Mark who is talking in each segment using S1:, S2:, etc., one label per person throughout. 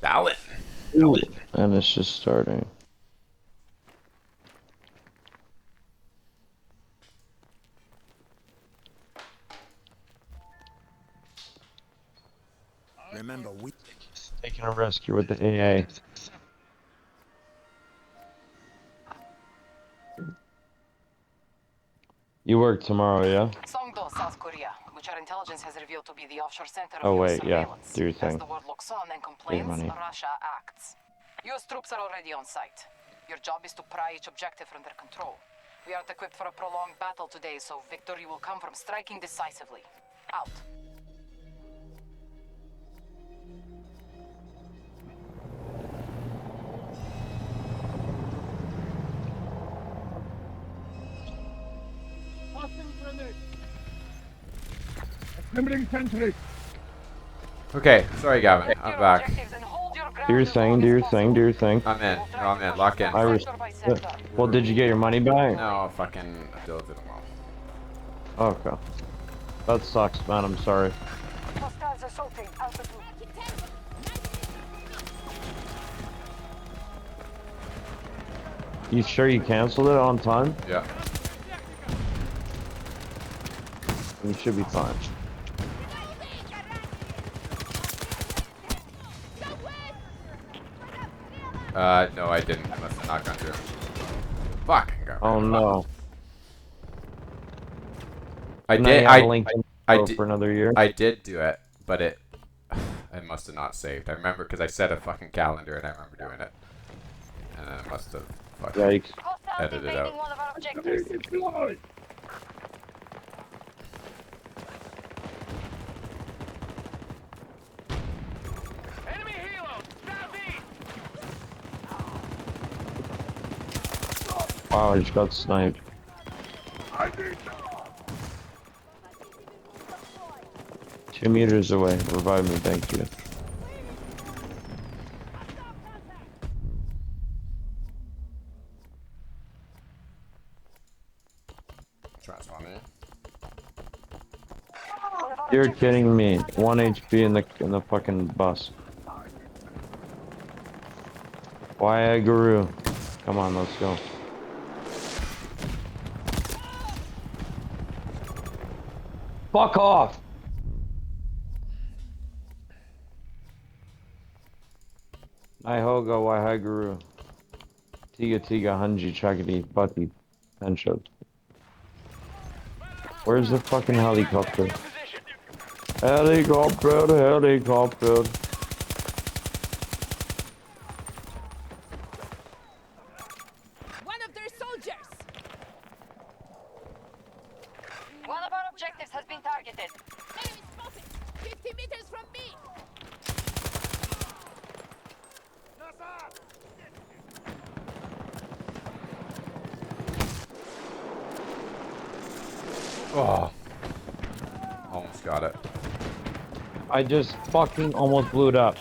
S1: Ballot.
S2: And it's just starting.
S3: Remember, we
S2: Taking a risk. You're with the AA. You work tomorrow, yeah?
S4: Songdo, South Korea, which our intelligence has revealed to be the offshore center of
S2: Oh
S4: US
S2: wait, yeah.
S4: surveillance.
S2: Do your
S4: As
S2: thing.
S4: the world looks on and
S2: Your
S4: complains,
S2: money.
S4: Russia acts. US troops are already on site. Your job is to pry each objective from their control. We aren't equipped for a prolonged battle today, so victory will come from striking decisively. Out.
S1: Okay, sorry, Gavin. I'm
S4: Your
S1: back.
S4: objectives and hold your ground
S2: Do your
S4: as
S2: thing,
S4: long
S2: do
S4: as
S2: your thing,
S4: possible.
S2: do your thing.
S1: I'm in.
S4: We'll
S1: No,
S4: try
S1: I'm
S4: to
S1: in.
S4: push
S1: Lock
S4: you
S1: in.
S4: back
S2: I
S4: sector by sector.
S2: Well, did you get your money back?
S1: No, fucking delivered them all.
S2: Okay. That sucks, man. I'm sorry.
S4: Hostiles assaulting altitude.
S2: You sure you canceled it on time?
S1: Yeah.
S2: You should be fine.
S1: No, I didn't. I must have not gone through. Fucking go.
S2: Oh no.
S1: I
S2: Now you
S1: did.
S2: have a link
S1: I
S2: go
S1: did.
S2: for another year.
S1: I did do it, but it must have not saved. I remember because I set a fucking calendar and I remember doing it, and then it must have fucking
S2: Yikes.
S4: Hostiles
S1: edited
S4: invading
S1: out.
S4: one of our objectives. Enemy helo, southeast.
S2: Wow, I just got sniped. 2 meters away. Revive me, thank you.
S1: Transform in.
S2: You're kidding me. 1 HP in the fucking bus. Why Guru? Come on, let's go. Fuck off! Ihoga, why Guru? Tiga Tiga Hanji Chagati Bati Penshot. Where's the fucking helicopter? Helicopter, helicopter.
S5: One of their soldiers!
S4: One of our objectives has been targeted.
S5: Enemy spotted! 50 meters from me!
S1: Oh, almost got it.
S2: I just fucking almost blew it up.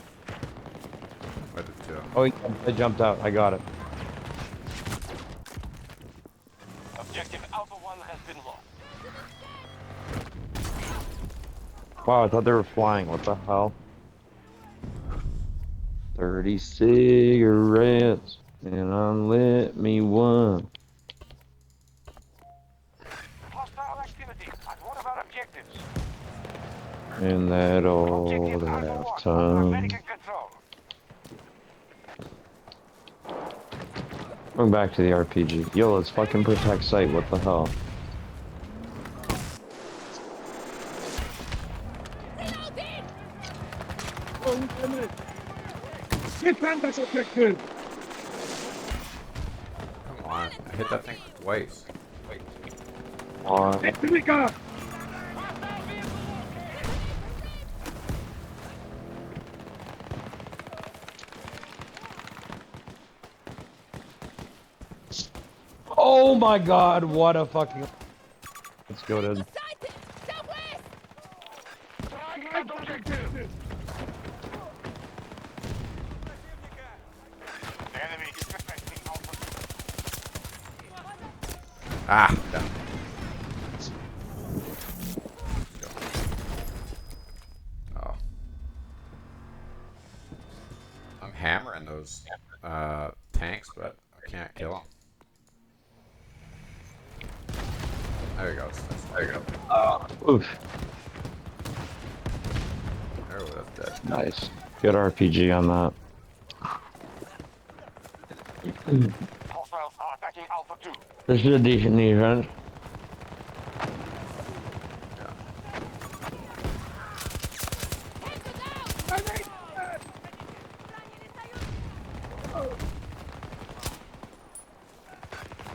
S1: I did too.
S2: Oh, I jumped out. I got it.
S6: Objective Alpha 1 has been lost.
S2: Wow, I thought they were flying. What the hell? 30 cigarettes, and unlit me one.
S6: Hostile activity at one of our objectives.
S2: In that old
S6: Objective Alpha 1
S2: half
S6: under
S2: time.
S6: American control.
S2: Going back to the RPG. Yo, let's fucking protect site. What the hell?
S1: Come on, I hit that thing twice.
S2: On. Oh my god, what a fucking... Let's go to...
S5: Sighted! Southwest!
S6: Strike objective. Enemy is perfecting Alpha.
S1: Ah, done. Oh. hammering those tanks, but I can't kill them. There he goes. There you go.
S2: Oof.
S1: There we go. That's dead.
S2: Nice. Good RPG on that.
S6: Hostiles are attacking Alpha 2.
S2: This is a decent defense.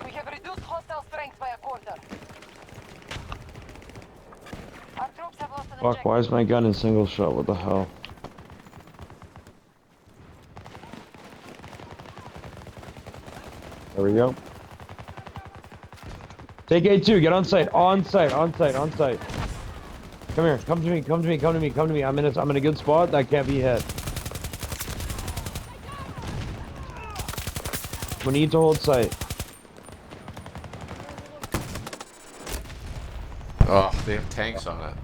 S4: We have reduced hostile strength by a quarter. Our troops have lost an
S2: Fuck,
S4: objective.
S2: why is my gun in single shot? What the hell? There we go. Take A2, get on site, on site, on site, on site. Come here, come to me, come to me, come to me, come to me. I'm in a good spot, that can't be hit. We need to hold site.
S1: Oh, they have tanks on it.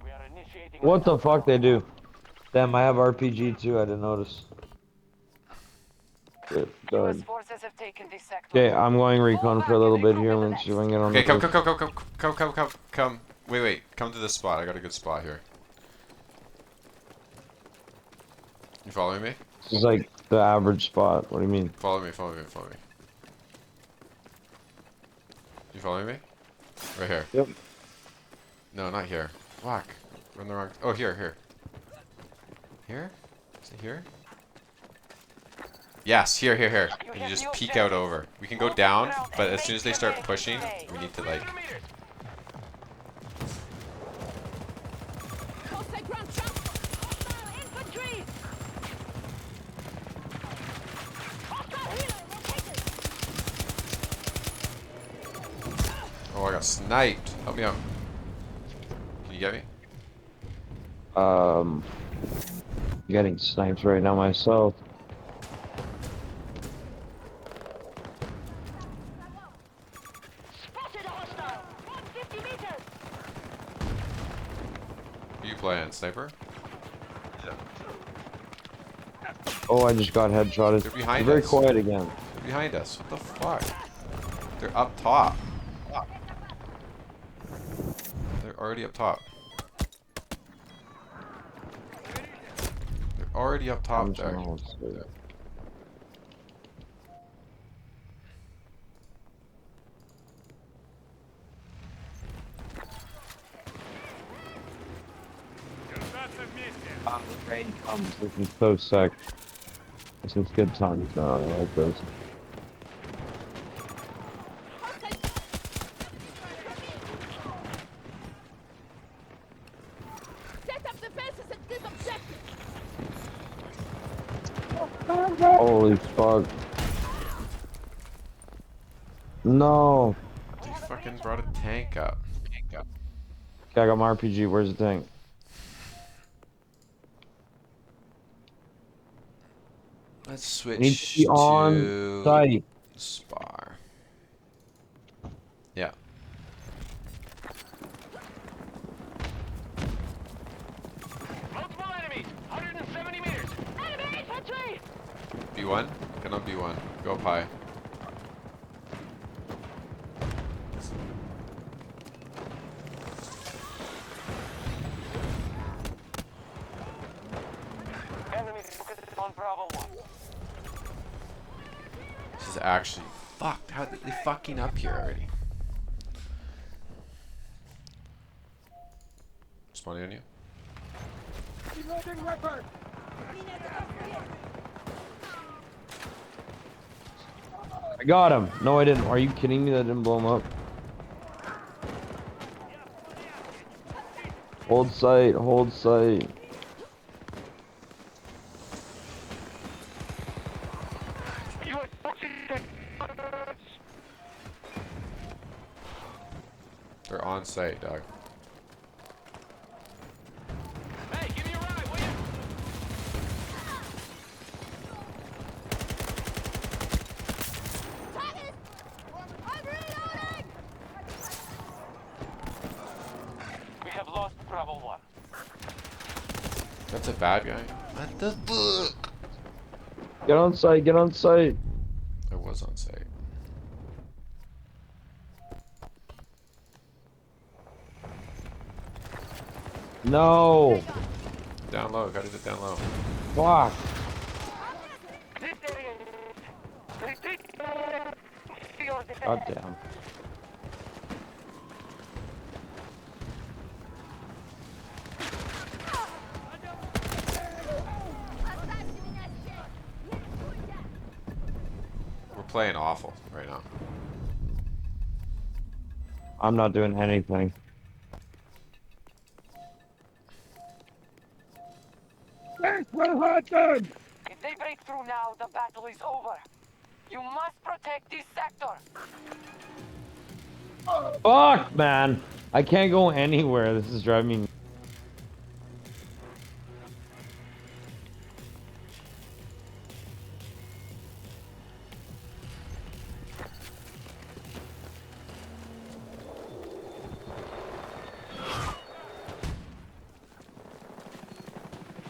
S6: We are initiating.
S2: What the fuck they do? Damn, I have RPG too, I didn't notice. Good,
S4: US
S2: done.
S4: forces have taken this sector.
S2: Okay, I'm going recon for a little bit here. Let's see if I can get on
S1: Okay,
S2: the
S1: come. Wait. Come to this spot. I got a good spot here. You following me?
S2: This is like the average spot. What do you mean?
S1: Follow me. You following me? Right here.
S2: Yep.
S1: No, not here. Fuck. We're in the wrong. Oh, here. Here? Is it here? Yes, here. And you just peek out over. We can go down, but as soon as they start pushing, we need to like.
S5: Hostile ground transport. Hostile infantry. Hostile healer located.
S1: Oh, I got sniped. Help me out. Can you get me?
S2: Getting snipes right now myself.
S5: Spotted a hostile. 150 meters.
S1: Who you playing? Sniper?
S2: Oh, I just got headshotted.
S1: They're behind
S2: They're very
S1: us.
S2: quiet again.
S1: They're behind us. What the fuck? They're up top. They're already up top. They're already up top
S2: I'm
S1: there.
S2: trying to see. The rain comes. This is so sick. This is good times now. I like this.
S5: Set up defenses at this objective.
S2: Holy fuck. No.
S1: They fucking brought a tank up.
S2: Okay, I got my RPG. Where's the tank?
S1: Let's switch
S2: Need to be on site.
S1: Spar. Yeah.
S6: Multiple enemies. 170 meters.
S5: Enemy infantry.
S1: B1? Get on B1. Go up high.
S6: Enemies focused on Bravo 1.
S1: This is actually fucked. How did they fucking up here already? Spawning on you?
S2: I got him. No, I didn't. Are you kidding me? That didn't blow him up. Hold site. Hold site.
S6: US forces.
S1: They're on site, dog.
S6: Hey, give me a ride, will you?
S5: Titus. I'm reloading.
S6: We have lost Bravo 1.
S1: That's a bad guy. What the fuck?
S2: Get on site, get on site.
S1: I was on site.
S2: No.
S1: Down low, gotta get down low.
S2: Fuck.
S6: This area. Retreat to your defense.
S2: God damn.
S1: We're playing awful right now.
S2: I'm not doing anything.
S6: If they break through now, the battle is over. You must protect this sector.
S2: Fuck, man. I can't go anywhere. This is driving me.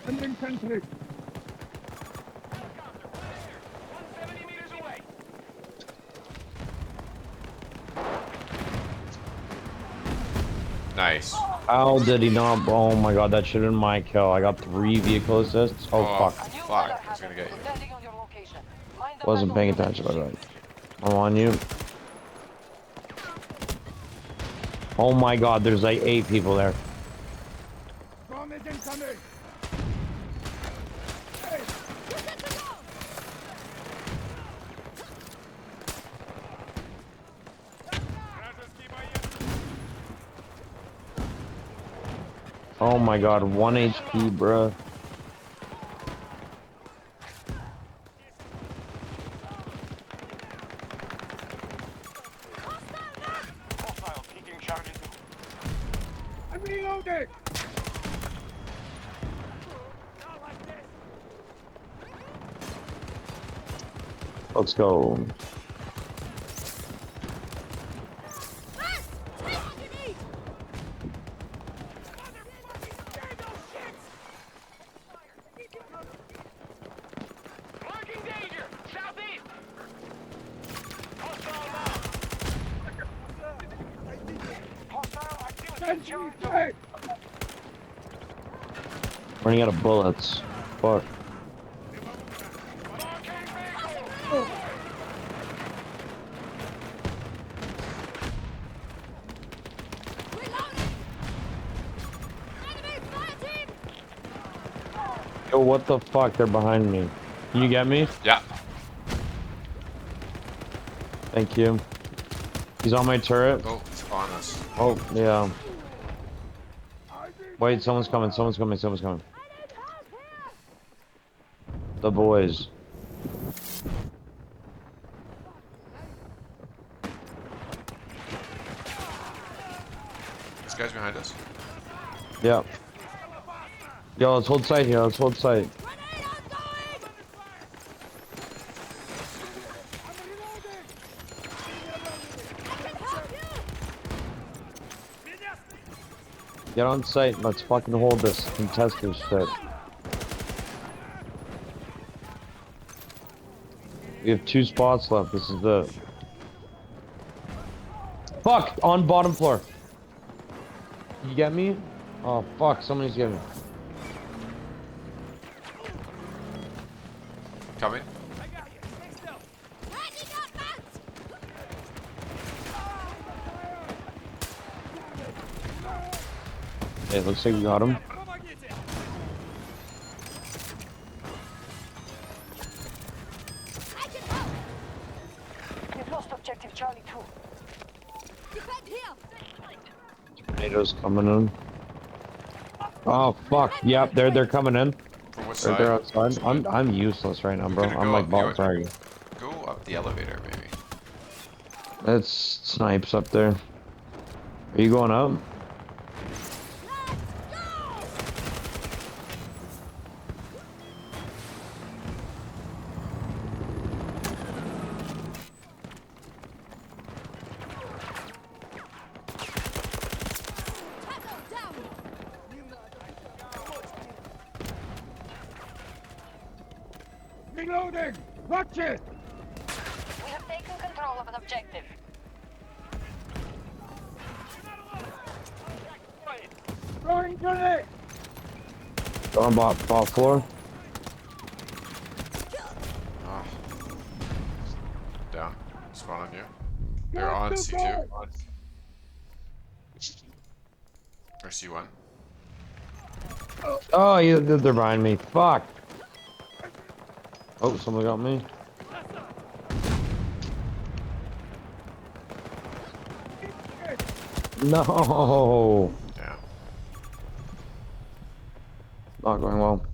S6: Ending sentry. 170 meters away.
S1: Nice.
S2: How did he not? Oh my god, that should have been my kill. I got 3 vehicle assists. Oh, fuck.
S4: A new
S1: Fuck,
S4: weather
S1: he's gonna
S4: hazard
S1: get you.
S4: is landing on your location. Mind the
S2: Wasn't paying
S4: battlefield
S2: attention, by the way.
S4: conditions.
S2: I'm on you. Oh my god, there's like 8 people there.
S6: Bomb is incoming.
S2: Oh my god, 1 HP, bruh.
S6: Hostile taking charges. I'm reloading.
S2: Let's go.
S6: Marking danger. Southeast. Hostile now. Hostile activity. Charge.
S2: Running out of bullets. Fuck.
S6: Marking vehicle.
S2: Yo, what the fuck? They're behind me. Can you get me?
S1: Yeah.
S2: Thank you. He's on my turret.
S1: Oh, it's on us.
S2: Oh, yeah. Wait, someone's coming, someone's coming, someone's coming. The boys.
S1: This guy's behind us.
S2: Yeah. Yo, let's hold sight here, let's hold sight. Get on site, let's fucking hold this contest this shit. We have 2 spots left, this is the... Fuck! On bottom floor. You get me? Oh fuck, somebody's getting me.
S1: Coming.
S2: Hey, looks like we got him.
S6: We've lost objective Charlie 2.
S2: Tornadoes coming in. Oh fuck! Yep, they're coming in.
S1: From what
S2: They're
S1: side?
S2: outside. I'm useless right now, bro.
S1: gonna
S2: I'm
S1: go
S2: like
S1: up
S2: bot
S1: yours.
S2: fraggy.
S1: Go up the elevator, maybe.
S2: It's snipes up there. Are you going up?
S6: Reloading! Watch it!
S4: We have taken control of an objective.
S6: Throwing grenade!
S2: On bot floor.
S1: Oh. Down. Spawn on you. They're on C2. Or C1.
S2: Oh, they're behind me. Fuck. Oh, someone got me. No.
S1: Yeah.
S2: Not going well.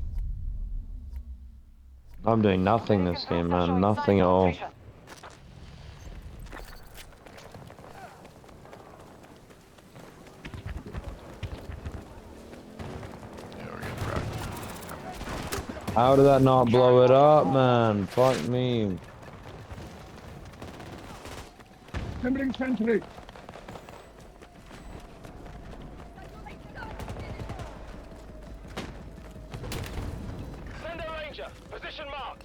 S2: I'm doing nothing this game, man. Nothing at all.
S1: Yeah, we're getting wrecked.
S2: How did that not blow it up, man? Fuck me.
S6: Timbering sentry!
S3: Send a ranger. Position marked.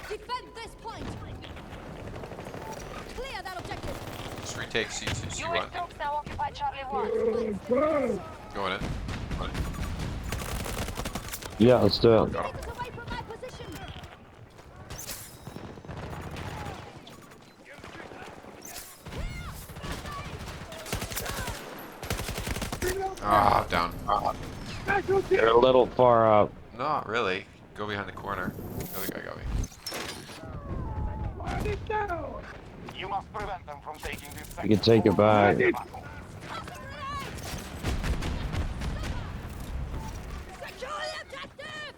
S5: Defend this point. Clear that objective.
S1: Let's retake C2,
S4: US
S1: C1.
S4: troops now occupy Charlie 1.
S1: Going in. Going in.
S2: Yeah, let's do it.
S1: Got him.
S5: Take us away from my position.
S1: Ah, down.
S2: They're a little far out.
S1: Not really. Go behind the corner. The other guy got me.
S6: Put it down!
S3: You must prevent them from taking this
S2: You can take it back.
S5: Secure the objective.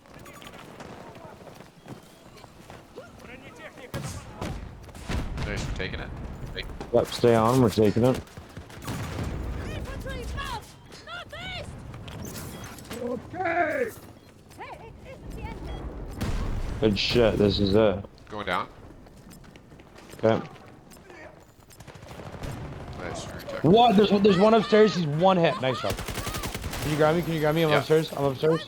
S1: Thanks for taking it.
S2: Yep, stay on. We're taking it.
S5: Infantry south. Northeast.
S6: Okay!
S5: Hey, it isn't the end.
S2: Good shit. This is it.
S1: Going down.
S2: Okay.
S1: Nice. Retake.
S2: What? There's one upstairs. He's one hit. Nice job. Can you grab me? Can you grab me? I'm
S1: Yeah.
S2: upstairs. I'm upstairs.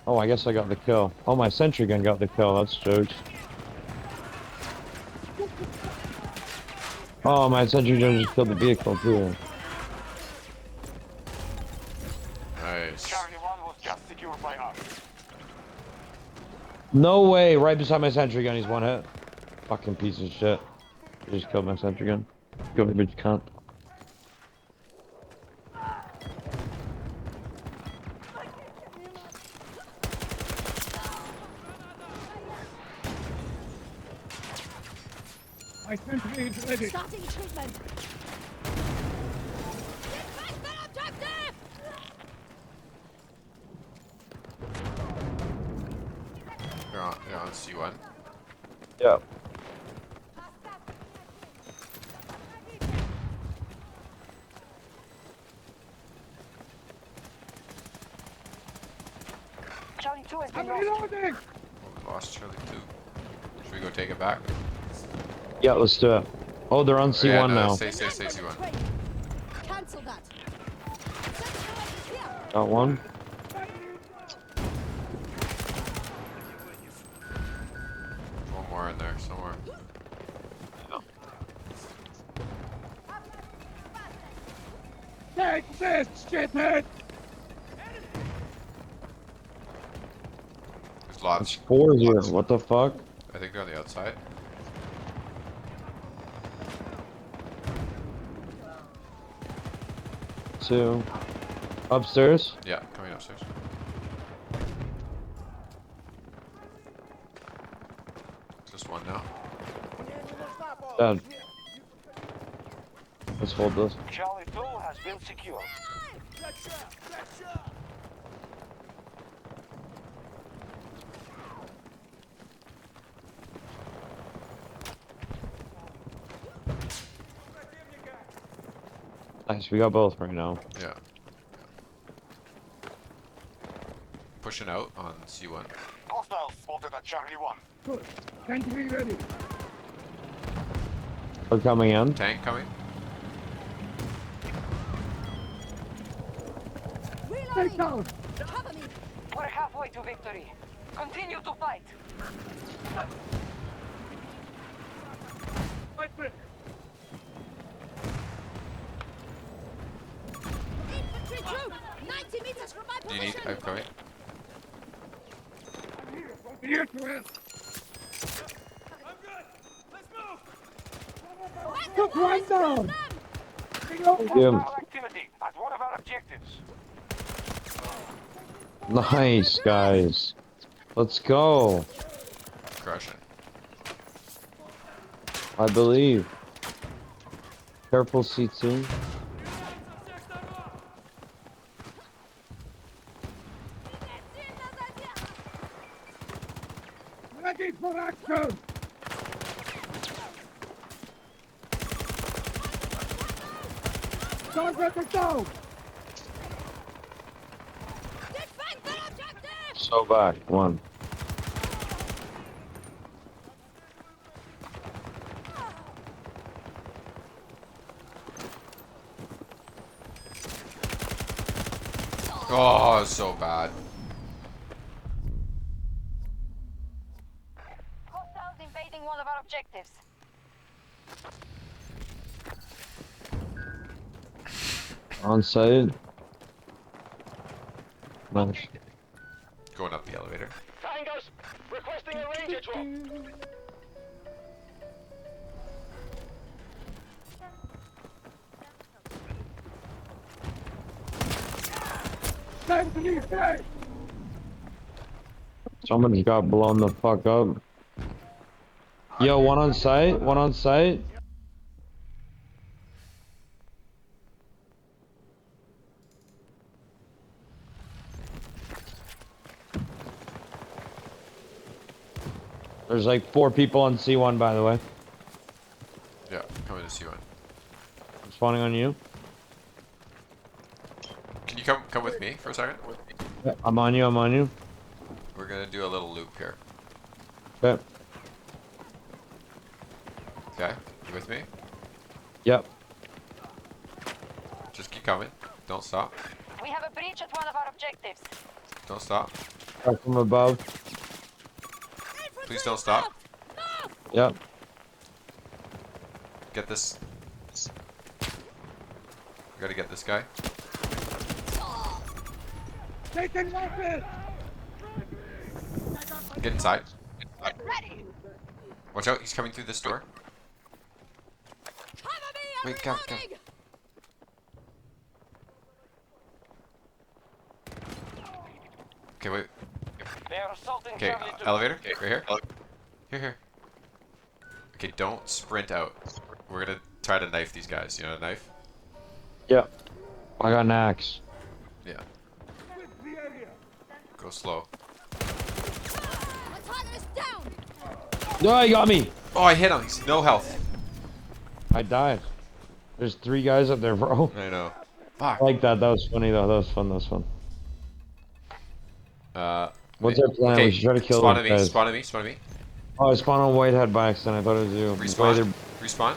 S2: Oh, I guess I got the kill. Oh, my sentry gun got the kill. That's jokes. Oh, my sentry gun just killed the vehicle too.
S1: Nice.
S3: Charlie 1 was just secured by us.
S2: No way! Right beside my sentry gun, he's one hit. Fucking piece of shit. He just killed my sentry gun. Garbage cunt.
S6: My sentry is ready!
S5: Starting treatment. Defend the objective.
S1: They're on C1.
S2: Yeah.
S4: Charlie 2 has
S6: I'm
S4: been lost.
S6: reloading!
S1: Oh, we lost Charlie 2. Should we go take it back?
S2: Yeah, let's do it. Oh, they're on C1
S1: Yeah, no,
S2: now.
S1: Stay C1.
S5: Cancel that. Sentinel is here.
S2: Got one.
S1: One more in there somewhere.
S6: Take this, shithead!
S1: There's
S2: It's
S1: lots.
S2: four here. What the fuck?
S1: I think they're on the outside.
S2: Two. Upstairs.
S1: Yeah, coming upstairs. Just one now.
S2: Dead. Let's hold this.
S3: Charlie 2 has been secured.
S2: Nice, we got both right now.
S1: Yeah. Pushing out on C1.
S3: Hostiles spotted at Charlie 1.
S6: Good. Sentry ready!
S2: We're coming in.
S1: Tank coming.
S6: Take
S5: Reloading.
S6: down!
S5: Cover me.
S4: We're halfway
S6: pathway to victory. Continue to fight.
S5: Infantry troop! 90 meters from my
S1: Do you need?
S5: position!
S1: I'm coming.
S5: Took one down!
S2: Thank you.
S3: Hostile activity at one of our objectives.
S2: Nice, guys. Let's go.
S1: Crushing.
S2: I believe. Careful, C2.
S7: Ready for action! Target is down!
S5: Defend the objective!
S2: So back. One.
S1: Oh, so bad.
S6: Hostiles invading one of our objectives.
S2: On site. Nice.
S1: Going up the elevator.
S3: Finders, requesting a ranger drop.
S7: Time to leave there!
S2: Somebody got blown the fuck up. Yo, one on site. One on site. There's like 4 people on C1, by the way.
S1: Yeah, coming to see one.
S2: I'm spawning on you.
S1: Can you come with me for a second?
S2: Yeah, I'm on you. I'm on you.
S1: We're gonna do a little loop here.
S2: Okay.
S1: Okay, you with me?
S2: Yep.
S1: Just keep coming. Don't stop.
S6: We have a breach at one of our objectives.
S1: Don't stop.
S2: Back from above.
S1: Please don't stop.
S2: Yep.
S1: Get this. We gotta get this guy.
S7: Taking weapons!
S1: Get inside. Watch out, he's coming through this door.
S5: Cover me! I'm
S1: Wait, come.
S5: reloading!
S1: Okay, wait.
S3: They are assaulting
S1: Okay,
S3: Charlie 2.
S1: elevator. Right here. Here. Okay, don't sprint out. We're gonna try to knife these guys. You know, a knife.
S2: Yep. I got an axe.
S1: Yeah.
S7: With the area!
S1: Go slow.
S5: The target is down!
S2: No, he got me.
S1: Oh, I hit him. He's no health.
S2: I died. There's 3 guys up there, bro.
S1: I know. Fuck.
S2: I like that. That was funny, though. That was fun. That was fun. What's our plan?
S1: Okay,
S2: We should try to kill
S1: spawn
S2: those
S1: at me.
S2: guys.
S1: Spawn at me. Spawn at me.
S2: Oh, I spawned on Whitehead by accident. I thought it was you.
S1: Respawn. Respawn.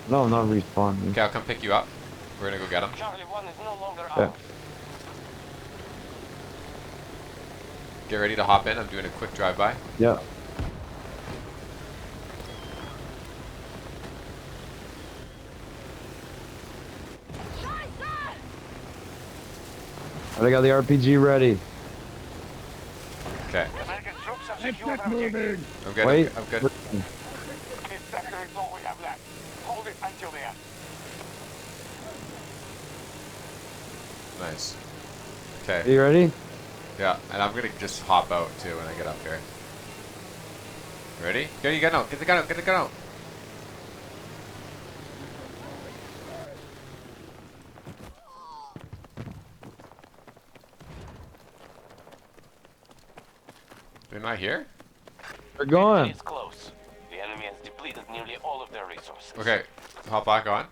S2: No, not respawn.
S1: Okay, I'll come pick you up. We're gonna go get him.
S3: Charlie 1 is no longer
S2: Yeah.
S3: out.
S1: Get ready to hop in. I'm doing a quick drive-by.
S2: Yeah. I got the RPG ready.
S1: Okay.
S3: American troops have
S7: Let's
S3: secured
S7: get
S3: our objective.
S7: moving!
S1: I'm good.
S2: Wait.
S1: I'm good.
S3: This sector is all we have left. Hold it until the end.
S1: Nice.
S2: Are
S1: Okay.
S2: you ready?
S1: Yeah, and I'm gonna just hop out too when I get up here. Ready? Get your gun out. Get the gun out. Get the gun out. They're not here?
S2: We're going.
S3: It's close. The enemy has depleted nearly all of their resources.
S1: Okay, hop back on.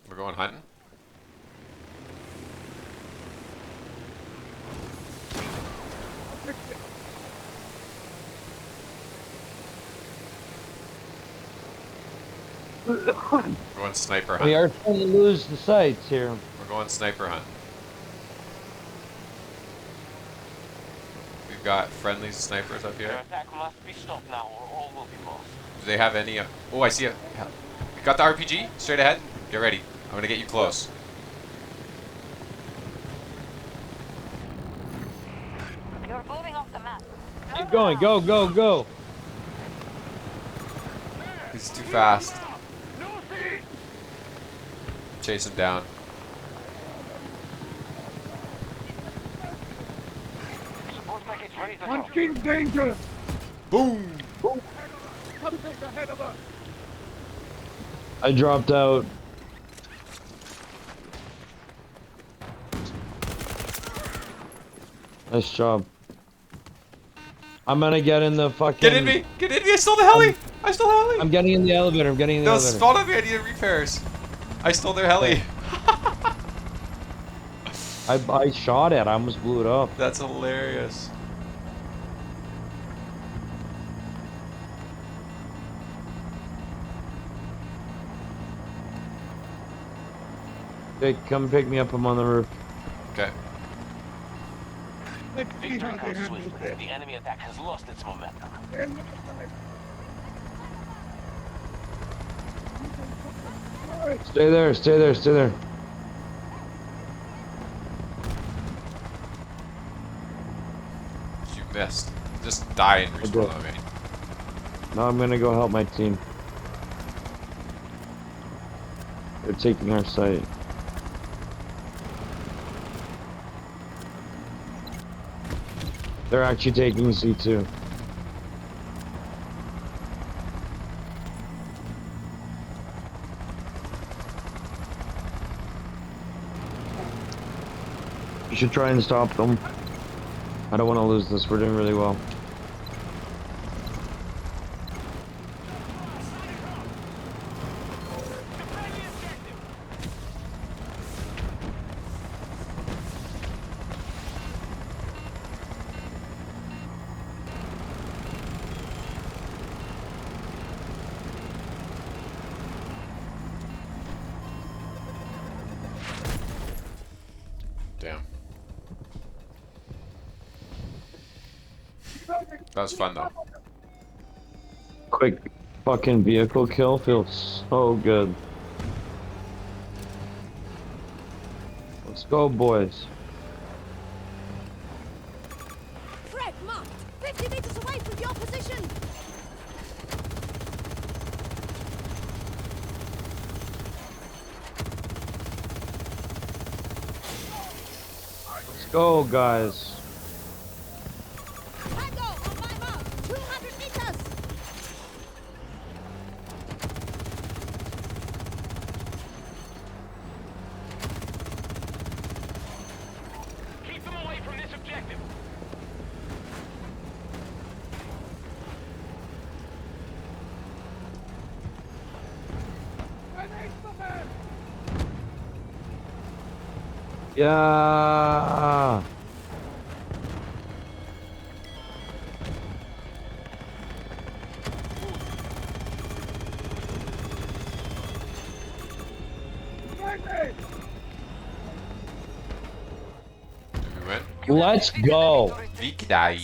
S1: We're going hunting. We're going sniper
S2: We
S1: hunt.
S2: are trying to lose the sights here.
S1: We're going sniper hunt. got friendly snipers up
S3: Your
S1: here.
S3: attack must be stopped now, or all will be lost.
S1: Do they have any? Oh, I see a. Got the RPG straight ahead. Get ready. I'm gonna get you close.
S6: You're moving off the map.
S2: Keep going. Go, go, go.
S1: He's too fast. Chase him down.
S3: Support package ready to go.
S7: Punching danger.
S1: Boom.
S7: Something ahead of us.
S2: I dropped out. Nice job. I'm gonna get in the fucking.
S1: Get in me! Get in me! I stole the heli! I stole the heli!
S2: I'm getting in the elevator. I'm getting in the
S1: No,
S2: elevator.
S1: spawn on me! I need repairs. I stole their heli.
S2: I shot it. I almost blew it up.
S1: That's hilarious.
S2: Hey, come pick me up. I'm on the roof.
S1: Okay.
S7: Let's see
S3: Victory
S7: how they
S3: comes
S7: handle
S3: swiftly.
S7: this.
S3: The enemy attack has lost its momentum.
S2: Stay there. Stay there. Stay there.
S1: You missed. Just die and
S2: did.
S1: respawn on me.
S2: Now I'm gonna go help my team. They're taking our site. They're actually taking C2. You should try and stop them. I don't want to lose this. We're doing really well.
S1: Damn. That was fun though.
S2: Quick fucking vehicle kill feels so good. Let's go, boys.
S5: Fred, marked. 50 meters away from your position.
S2: Let's go, guys.
S5: Tango on my mark. 200 meters.
S3: Keep them away from this objective.
S2: Yeah.
S1: Did we win?
S2: Let's go.
S1: Victory.